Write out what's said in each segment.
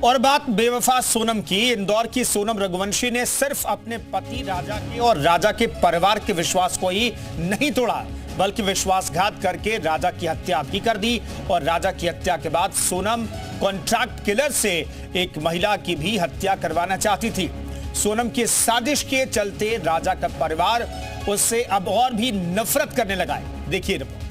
और बात बेवफा सोनम की। इंदौर की सोनम रघुवंशी ने सिर्फ अपने पति राजा के और राजा के परिवार के विश्वास को ही नहीं तोड़ा, बल्कि विश्वासघात करके राजा की हत्या भी कर दी। और राजा की हत्या के बाद सोनम कॉन्ट्रैक्ट किलर से एक महिला की भी हत्या करवाना चाहती थी। सोनम की साजिश के चलते राजा का परिवार उससे अब और भी नफरत करने लगा है। देखिए रिपोर्ट।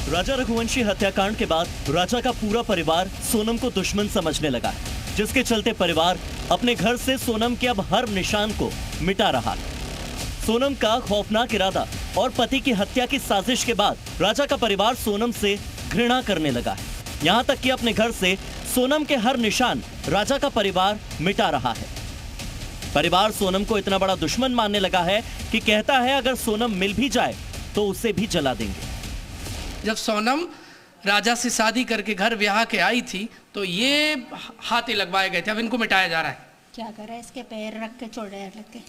राजा रघुवंशी हत्याकांड के बाद राजा का पूरा परिवार सोनम को दुश्मन समझने लगा है, जिसके चलते परिवार अपने घर से सोनम के अब हर निशान को मिटा रहा है। सोनम का खौफनाक इरादा और पति की हत्या की साजिश के बाद राजा का परिवार सोनम से घृणा करने लगा है। यहाँ तक कि अपने घर से सोनम के हर निशान राजा का परिवार मिटा रहा है। परिवार सोनम को इतना बड़ा दुश्मन मानने लगा है कि कहता है अगर सोनम मिल भी जाए तो उसे भी जला देंगे। जब सोनम राजा से शादी करके घर ब्याह के आई थी तो ये हाथे लगवाए गए थे, अब इनको मिटाया जा रहा है। क्या करें, इसके पैर रख के चुड़ैल के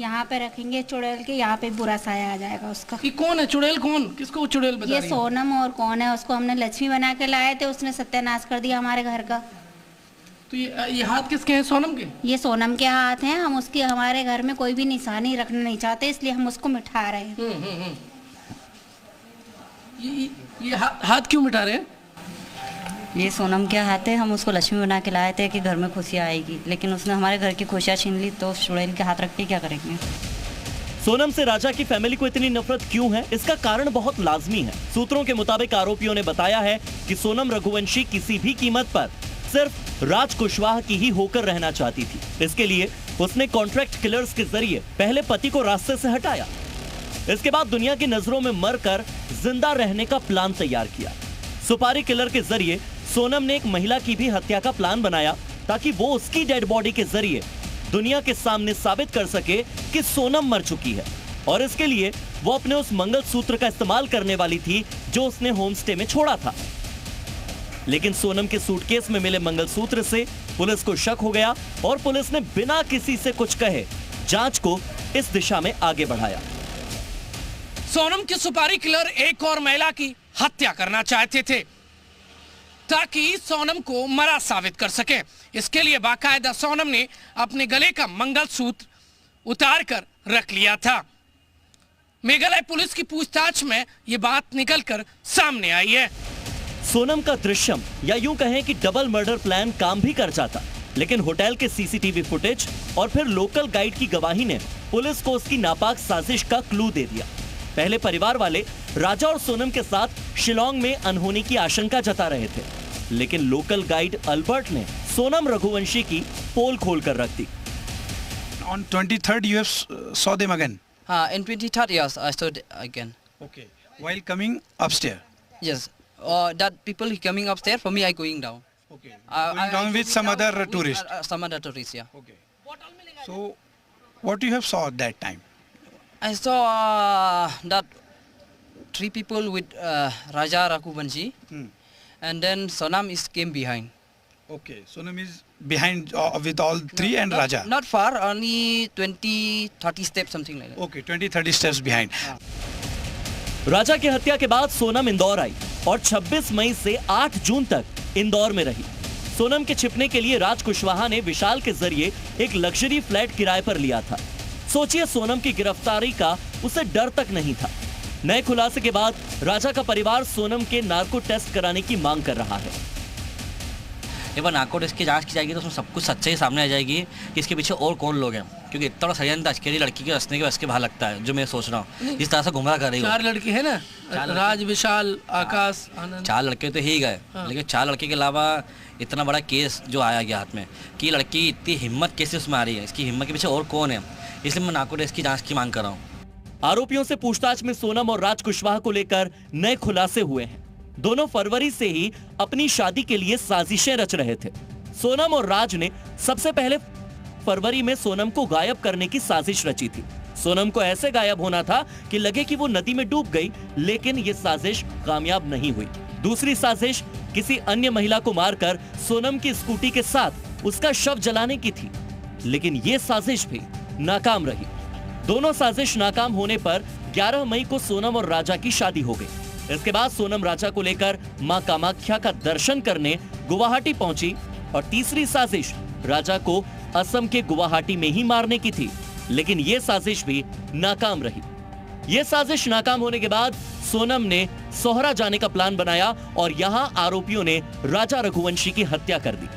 यहाँ पे रखेंगे, चुड़ैल के यहाँ पे बुरा साया आ जाएगा उसका। ये कौन है चुड़ैल? कौन? किसको चुड़ैल बता रही है? ये सोनम। और कौन है? उसको हमने लक्ष्मी बना के लाए थे, उसने सत्यानाश कर दिया हमारे घर का। तो ये हाथ किसके हैं? सोनम के? ये सोनम के हाथ हैं। हम उसकी हमारे घर में कोई भी निशानी रखना नहीं चाहते, इसलिए हम उसको मिटा रहे हैं। ये हाथ क्यों मिटा रहे हैं? ये सोनम के हाथ है। हम उसको लक्ष्मी बना के लाए थे कि घर में खुशियाँ आएगी, लेकिन उसने हमारे घर की खुशियाँ छीन ली, तो चुड़ैल के हाथ रख के क्या करेंगे। सोनम से राजा की फैमिली को इतनी नफरत क्यों है, इसका कारण बहुत लाजमी है। सूत्रों के मुताबिक आरोपियों ने बताया है कि सोनम रघुवंशी किसी भी कीमत पर सिर्फ राज कुशवाहा की ही होकर रहना चाहती थी। इसके लिए उसने कॉन्ट्रैक्ट किलर्स के जरिए पहले पति को रास्ते से हटाया, इसके बाद दुनिया की नजरों में मरकर जिंदा रहने का प्लान तैयार किया। सुपारी किलर के जरिए सोनम ने एक महिला की भी हत्या का प्लान बनाया ताकि वो उसकी डेड बॉडी के जरिए दुनिया के सामने साबित कर सके कि सोनम मर चुकी है। और इसके लिए वो अपने उस मंगलसूत्र का इस्तेमाल करने वाली थी जो उसने होमस्टे में छोड़ा था। लेकिन सोनम के सूटकेस में मिले मंगलसूत्र से पुलिस को शक हो गया और पुलिस ने बिना किसी से कुछ कहे जांच को इस दिशा में आगे बढ़ाया। सोनम के सुपारी किलर एक और महिला की हत्या करना चाहते थे ताकि सोनम को मरा साबित कर सके। इसके लिए बाकायदा सोनम ने अपने गले का मंगलसूत्र उतार कर रख लिया था। मेघालय पुलिस की पूछताछ में ये बात निकलकर सामने आई है। सोनम का दृश्यम या यूं कहें कि डबल मर्डर प्लान काम भी कर जाता, लेकिन होटल के सीसीटीवी फुटेज और फिर लोकल गाइड की गवाही ने पुलिस को उसकी नापाक साजिश का क्लू दे दिया। पहले परिवार वाले राजा और सोनम के साथ शिलोंग में अनहोनी की आशंका जता रहे थे, लेकिन लोकल गाइड अल्बर्ट ने सोनम रघुवंशी की पोल खोलकर रख दी। On 23rd you have saw them again? In 23rd, yes, I saw it again. Okay. While coming upstairs? Yes. That people coming upstairs, for me I going down. Okay. Going down with some other tourist? Some other tourist, yeah. Okay. So, what you have saw at that time? I saw that three people with Raja Raghuvanshi, and then Sonam came behind. Okay, Sonam is behind with all three and Raja? Not far, only 20-30 steps, something like that. Okay, 20-30 steps behind. राजा की हत्या के बाद सोनम इंदौर आई और 26 मई से 8 जून तक इंदौर में रही। सोनम के छिपने के लिए राज कुशवाहा ने विशाल के जरिए एक लग्जरी फ्लैट किराए पर लिया था। सोचिए, सोनम की गिरफ्तारी का उसे डर तक नहीं था। नए खुलासे के बाद राजा का परिवार सोनम के नार्को टेस्ट कराने की मांग कर रहा है। एक बार नार्को टेस्ट की जांच की जाएगी तो उसमें सब कुछ सच्चाई सामने आ जाएगी कि इसके पीछे और कौन लोग हैं, क्योंकि इतना बड़ा षड्यंत्र अकेली लड़की के रचने के बस के बाहर लगता है, जो मैं सोच रहा हूँ। जिस तरह से गुमराह कर रही है। 4 लड़के हैं ना, राज, विशाल, आकाश, आनंद। 4 लड़के तो ही गए, लेकिन 4 लड़के के अलावा इतना बड़ा केस जो आया गया हाथ में कि लड़की इतनी हिम्मत कैसे उसमें आ रही है, इसकी हिम्मत के पीछे और कौन है, इसलिए मैं नार्को टेस्ट की जाँच की मांग कर रहा हूँ। आरोपियों से पूछताछ में सोनम और राज कुशवाहा को लेकर नए खुलासे हुए हैं। दोनों फरवरी से ही अपनी शादी के लिए साजिशें रच रहे थे। सोनम और राज ने सबसे पहले फरवरी में सोनम को गायब करने की साजिश रची थी। सोनम को ऐसे गायब होना था कि लगे कि वो नदी में डूब गई, लेकिन ये साजिश कामयाब नहीं हुई। दूसरी साजिश किसी अन्य महिला को मारकर सोनम की स्कूटी के साथ उसका शव जलाने की थी, लेकिन ये साजिश भी नाकाम रही। दोनों साजिश नाकाम होने पर 11 मई को सोनम और राजा की शादी हो गई। इसके बाद सोनम राजा को लेकर मां कामाख्या का दर्शन करने गुवाहाटी पहुंची और तीसरी साजिश राजा को असम के गुवाहाटी में ही मारने की थी, लेकिन यह साजिश भी नाकाम रही। यह साजिश नाकाम होने के बाद सोनम ने सोहरा जाने का प्लान बनाया और यहां आरोपियों ने राजा रघुवंशी की हत्या कर दी।